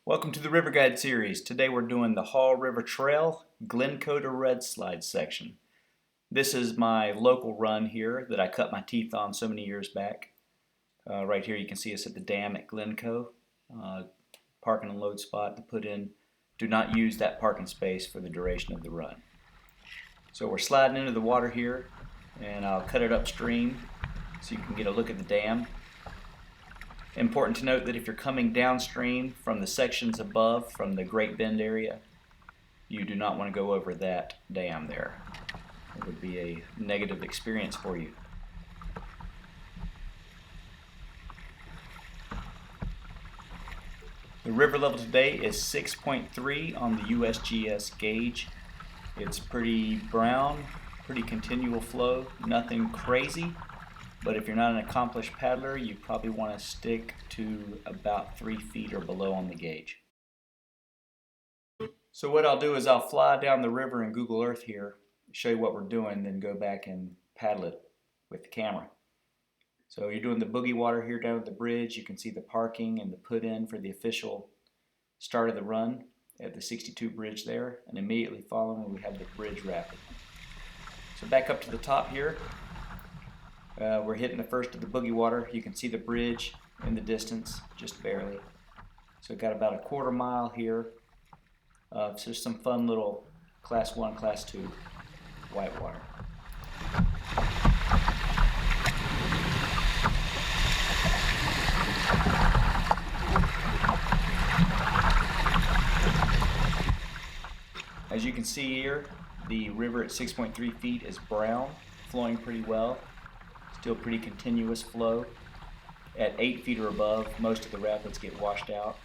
Welcome to the River Guide series. Today we're doing the Haw River Trail, Glencoe to Red Slide section. This is my local run here that I cut my teeth on so many years back. Right here you can see us at the dam at Glencoe. Parking and load spot to put in. Do not use that parking space for the duration of the run. So we're sliding into the water here, and I'll cut it upstream so you can get a look at the dam. Important to note that if you're coming downstream from the sections above, from the Great Bend area, you do not want to go over that dam there. It would be a negative experience for you. The river level today is 6.3 on the USGS gauge. It's pretty brown, pretty continual flow, nothing crazy. But if you're not an accomplished paddler, you probably want to stick to about 3 feet or below on the gauge. So what I'll do is I'll fly down the river in Google Earth here, show you what we're doing, then go back and paddle it with the camera. So you're doing the boogie water here down at the bridge. You can see the parking and the put in for the official start of the run at the 62 bridge there. And immediately following we have the bridge rapid. So back up to the top here. We're hitting the first of the boogie water. You can see the bridge in the distance, just barely. So we've got about a quarter mile here. So there's some fun little class 1, class 2 whitewater. As you can see here, the river at 6.3 feet is brown, flowing pretty well. Still pretty continuous flow. At 8 feet or above, most of the rapids get washed out.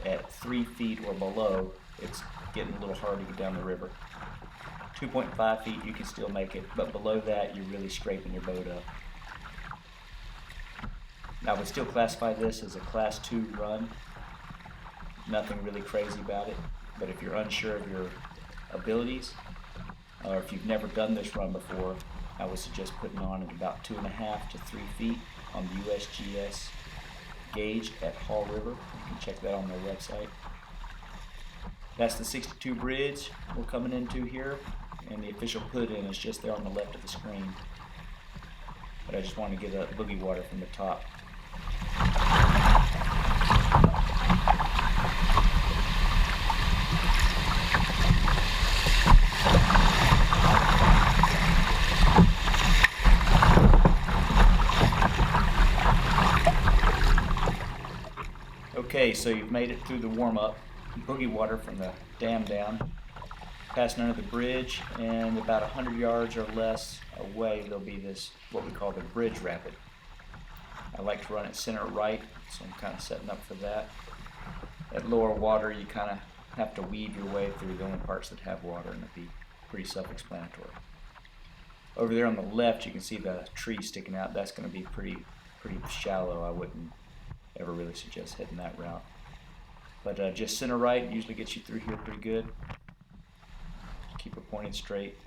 At 3 feet or below, it's getting a little hard to get down the river. 2.5 feet, you can still make it, but below that, you're really scraping your boat up. Now, I would still classify this as a class 2 run. Nothing really crazy about it, but if you're unsure of your abilities, or if you've never done this run before, I would suggest putting on at about 2.5 to 3 feet on the USGS gauge at Haw River. You can check that on their website. That's the 62 bridge we're coming into here, and the official put-in is just there on the left of the screen. But I just wanted to get a boogie water from the top. Okay, so you've made it through the warm-up, boogie water from the dam down, passing under the bridge, and about 100 yards or less away there'll be this, what we call the bridge rapid. I like to run it center right, so I'm kind of setting up for that. At lower water, you kind of have to weave your way through the only parts that have water, and it'll be pretty self-explanatory. Over there on the left, you can see the tree sticking out. That's going to be pretty shallow. I wouldn't ever really suggest heading that route. But just center right usually gets you through here pretty good. Keep her pointed straight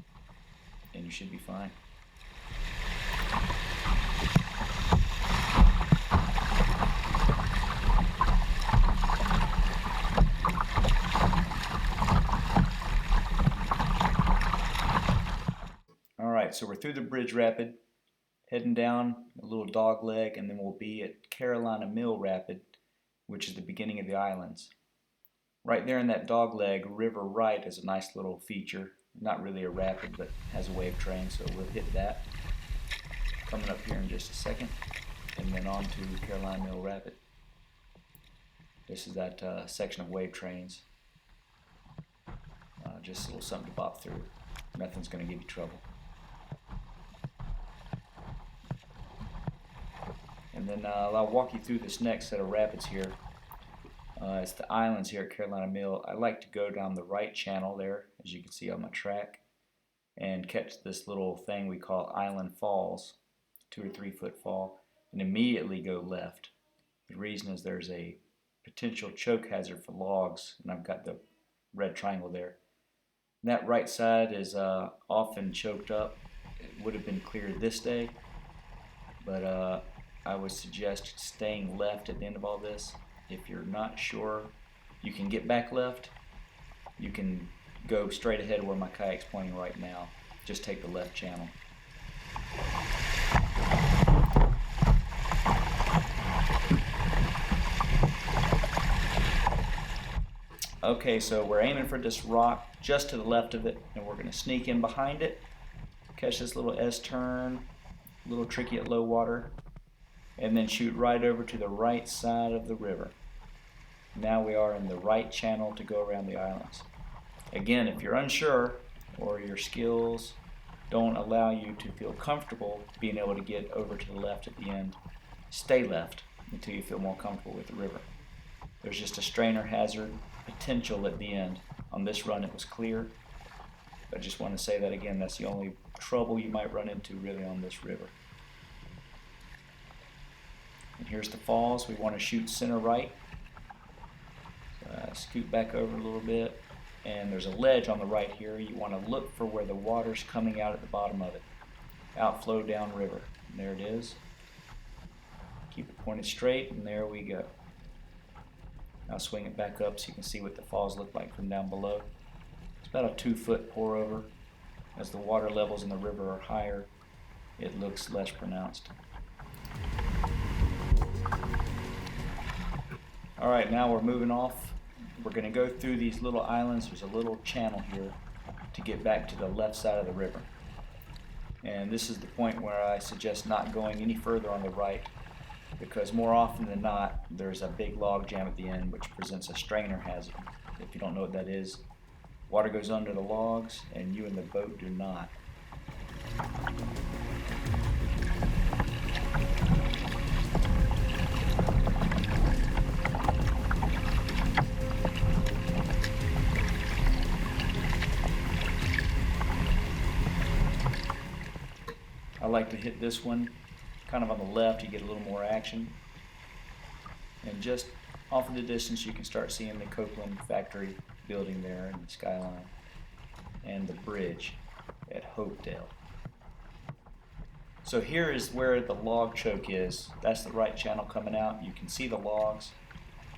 and you should be fine. Alright, so we're through the bridge rapid, heading down a little dog leg, and then we'll be at Carolina Mill Rapid, which is the beginning of the islands. Right there in that dog leg, river right is a nice little feature. Not really a rapid, but has a wave train, so we'll hit that. Coming up here in just a second, and then on to Carolina Mill Rapid. This is that section of wave trains. Just a little something to bop through. Nothing's going to give you trouble. And then I'll walk you through this next set of rapids here. It's the islands here at Carolina Mill. I like to go down the right channel there, as you can see on my track, and catch this little thing we call Island Falls, 2 or 3 foot fall, and immediately go left. The reason is there's a potential choke hazard for logs, and I've got the red triangle there. And that right side is often choked up. It would have been cleared this day, but I would suggest staying left at the end of all this. If you're not sure You can get back left. You can go straight ahead where my kayak's pointing right now. Just take the left channel. Okay, so we're aiming for this rock just to the left of it, and we're going to sneak in behind it, catch this little S-turn, a little tricky at low water, and then shoot right over to the right side of the river. Now we are in the right channel to go around the islands. Again, if you're unsure or your skills don't allow you to feel comfortable being able to get over to the left at the end, stay left until you feel more comfortable with the river. There's just a strainer hazard potential at the end. On this run it was clear. I just want to say that again, that's the only trouble you might run into really on this river. And here's the falls. We want to shoot center right. Scoot back over a little bit, and there's a ledge on the right here. You want to look for where the water's coming out at the bottom of it. Outflow downriver. And there it is. Keep it pointed straight, and there we go. I'll swing it back up so you can see what the falls look like from down below. It's about a 2-foot pour over. As the water levels in the river are higher, it looks less pronounced. Alright, now we're moving off. We're going to go through these little islands. There's a little channel here to get back to the left side of the river. And this is the point where I suggest not going any further on the right, because more often than not there's a big log jam at the end which presents a strainer hazard. If you don't know what that is, water goes under the logs and you and the boat do not. I like to hit this one kind of on the left. You get a little more action, and just off in the distance you can start seeing the Copeland factory building there in the skyline and the bridge at Hopedale. So here is where the log choke is. That's the right channel coming out. You can see the logs.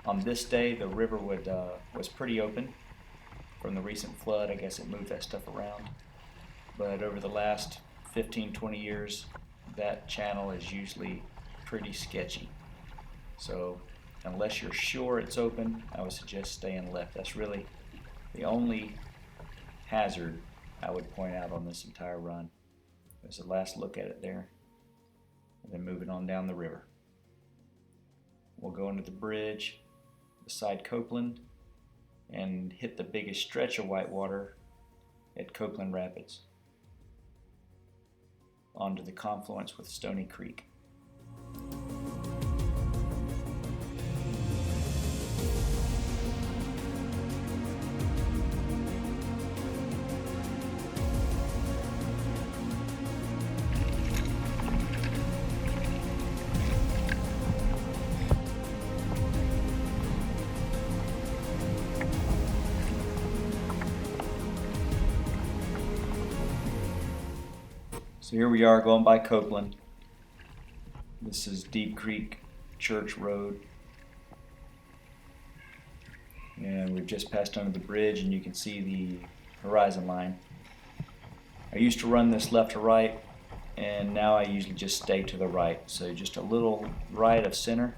On this day the river was pretty open from the recent flood. I guess it moved that stuff around, but over the last 15-20 years that channel is usually pretty sketchy. So unless you're sure it's open, I would suggest staying left. That's really the only hazard I would point out on this entire run. There's a last look at it there, and then moving on down the river. We'll go under the bridge beside Copeland and hit the biggest stretch of whitewater at Copeland Rapids onto the confluence with Stony Creek. So here we are going by Copeland. This is Deep Creek Church Road. And we've just passed under the bridge and you can see the horizon line. I used to run this left to right, and now I usually just stay to the right. So just a little right of center.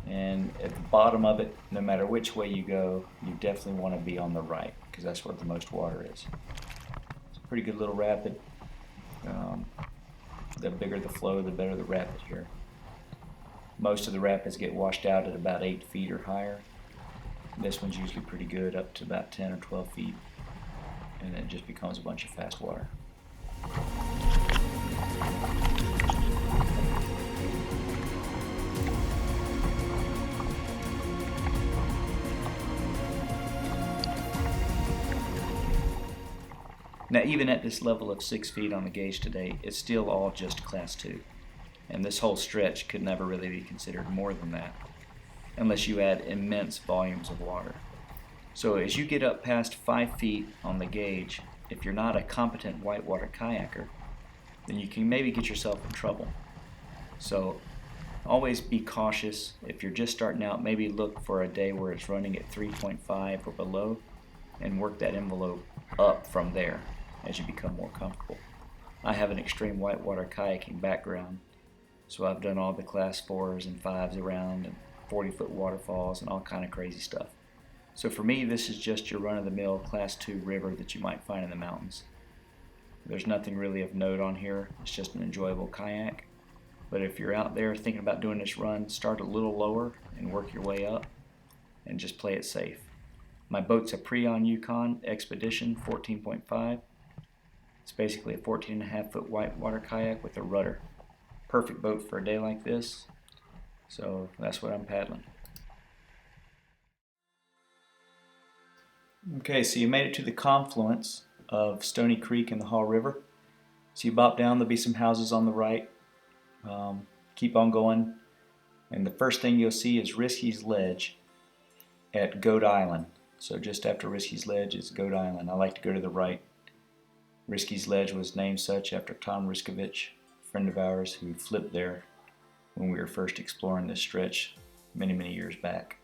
And at the bottom of it, no matter which way you go, you definitely want to be on the right, because that's where the most water is. It's a pretty good little rapid. The bigger the flow, the better the rapid here. Most of the rapids get washed out at about 8 feet or higher. This one's usually pretty good, up to about 10 or 12 feet, and then it just becomes a bunch of fast water. Now, even at this level of 6 feet on the gauge today, it's still all just Class 2. And this whole stretch could never really be considered more than that, unless you add immense volumes of water. So as you get up past 5 feet on the gauge, if you're not a competent whitewater kayaker, then you can maybe get yourself in trouble. So Always be cautious. If you're just starting out, maybe look for a day where it's running at 3.5 or below and work that envelope up from there as you become more comfortable. I have an extreme whitewater kayaking background, so I've done all the class 4s and 5s around and 40-foot waterfalls and all kind of crazy stuff. So for me, this is just your run-of-the-mill class 2 river that you might find in the mountains. There's nothing really of note on here. It's just an enjoyable kayak. But if you're out there thinking about doing this run, start a little lower and work your way up and just play it safe. My boat's a Preon Yukon Expedition 14.5. It's basically a 14.5-foot whitewater kayak with a rudder. Perfect boat for a day like this. So that's what I'm paddling. Okay, so you made it to the confluence of Stony Creek and the Haw River. So you bop down, there'll be some houses on the right. Keep on going, and the first thing you'll see is Risky's Ledge at Goat Island. So just after Risky's Ledge is Goat Island. I like to go to the right. Risky's Ledge was named such after Tom Riskovich, a friend of ours who flipped there when we were first exploring this stretch many years back.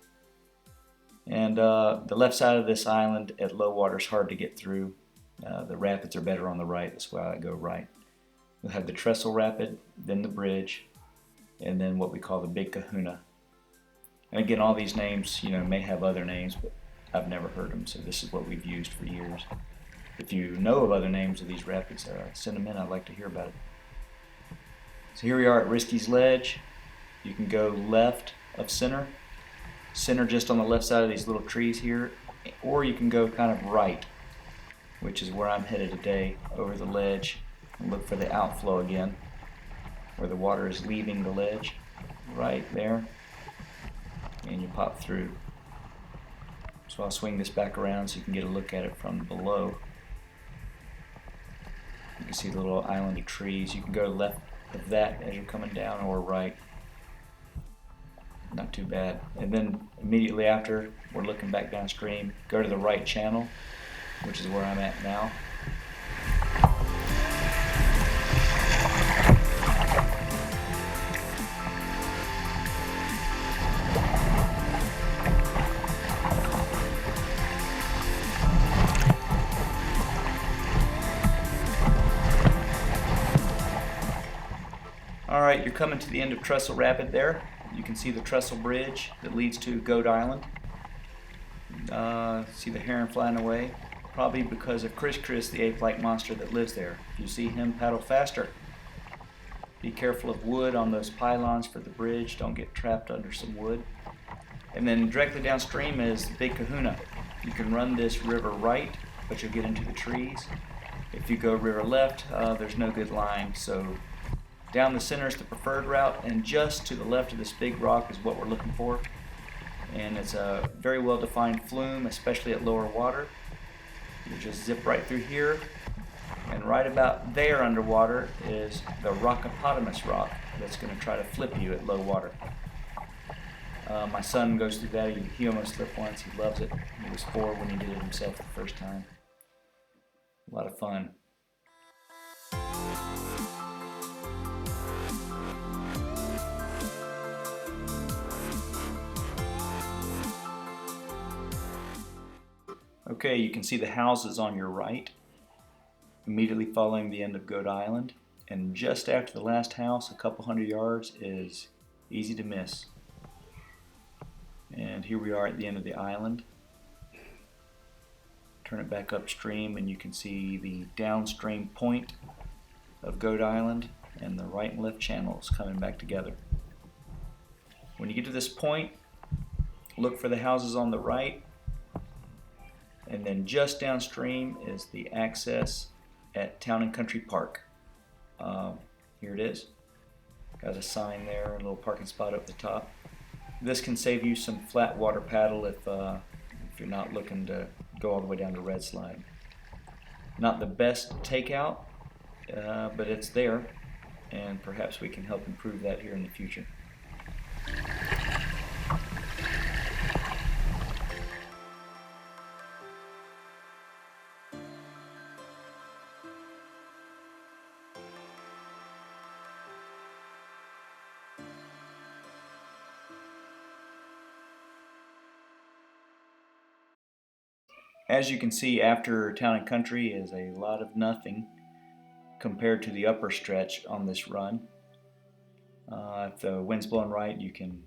And the left side of this island at low water is hard to get through. The rapids are better on the right, that's why I go right. We'll have the Trestle Rapid, then the bridge, and then what we call the Big Kahuna. And again, all these names, may have other names, but I've never heard them, so this is what we've used for years. If you know of other names of these rapids, send them in. I'd like to hear about it. So here we are at Risky's Ledge. You can go left of center just on the left side of these little trees here, or you can go kind of right, which is where I'm headed today, over the ledge. Look for the outflow again, where the water is leaving the ledge, right there, and you pop through. So I'll swing this back around so you can get a look at it from below. You can see the little islandy trees. You can go left of that as you're coming down, or right. Not too bad. And then immediately after, we're looking back downstream. Go to the right channel, which is where I'm at now. Alright, you're coming to the end of Trestle Rapid there. You can see the Trestle Bridge that leads to Goat Island. See the heron flying away, probably because of Chris, the ape-like monster that lives there. If you see him, paddle faster. Be careful of wood on those pylons for the bridge. Don't get trapped under some wood. And then directly downstream is Big Kahuna. You can run this river right, but you'll get into the trees. If you go river left, there's no good line, so down the center is the preferred route, and just to the left of this big rock is what we're looking for. And it's a very well-defined flume, especially at lower water. You just zip right through here, and right about there underwater is the Rockopotamus rock that's going to try to flip you at low water. My son goes through that. He almost slipped once. He loves it. He was 4 when he did it himself the first time. A lot of fun. Okay, you can see the houses on your right, immediately following the end of Goat Island, and just after the last house, a couple hundred yards, is easy to miss. And here we are at the end of the island. Turn it back upstream and you can see the downstream point of Goat Island and the right and left channels coming back together. When you get to this point, look for the houses on the right, and then just downstream is the access at Town and Country Park. Here it is. Got a sign there, a little parking spot up the top. This can save you some flat water paddle if you're not looking to go all the way down to Red Slide. Not the best takeout, but it's there, and perhaps we can help improve that here in the future. As you can see, after Town and Country is a lot of nothing compared to the upper stretch on this run. If the wind's blowing right, you can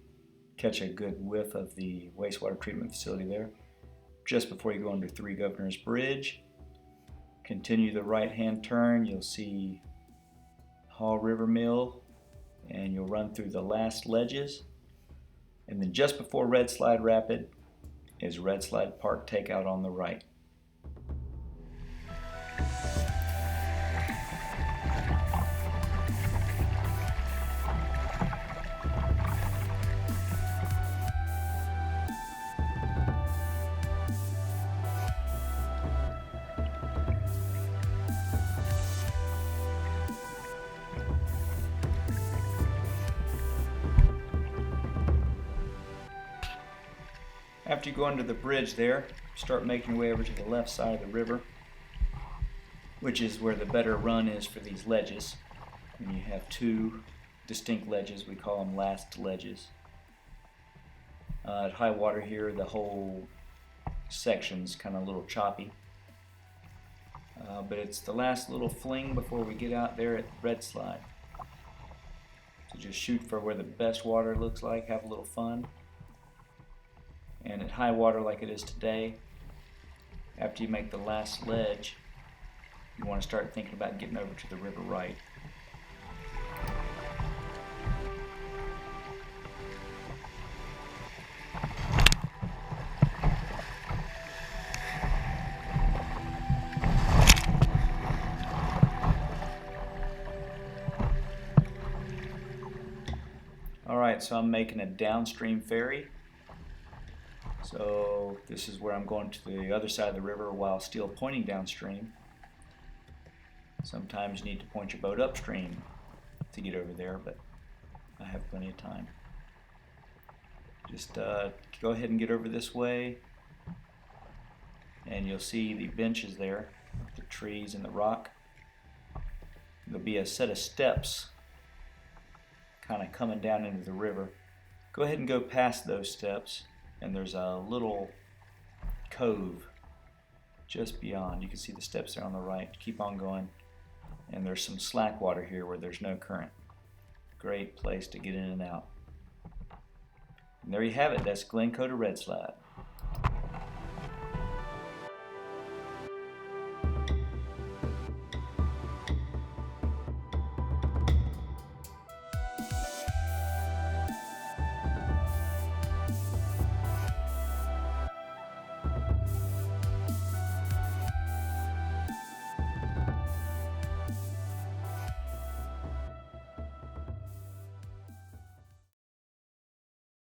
catch a good whiff of the wastewater treatment facility there. Just before you go under Three Governors Bridge, continue the right-hand turn, you'll see Haw River Mill, and you'll run through the last ledges. And then just before Red Slide Rapid is Red Slide Park Takeout on the right. After you go under the bridge there, start making your way over to the left side of the river, which is where the better run is for these ledges. And you have two distinct ledges, we call them last ledges. At high water here, the whole section's kind of a little choppy. But it's the last little fling before we get out there at Red Slide. So just shoot for where the best water looks like, have a little fun. And at high water like it is today, after you make the last ledge, you want to start thinking about getting over to the river right. Alright, so I'm making a downstream ferry. So this is where I'm going to the other side of the river while still pointing downstream. Sometimes you need to point your boat upstream to get over there, but I have plenty of time. Just go ahead and get over this way, and you'll see the benches there, the trees and the rock. There'll be a set of steps kind of coming down into the river. Go ahead and go past those steps, and there's a little cove just beyond. You can see the steps there on the right. Keep on going, and there's some slack water here where there's no current. Great place to get in and out. And there you have it. That's Glencoe to Red Slide.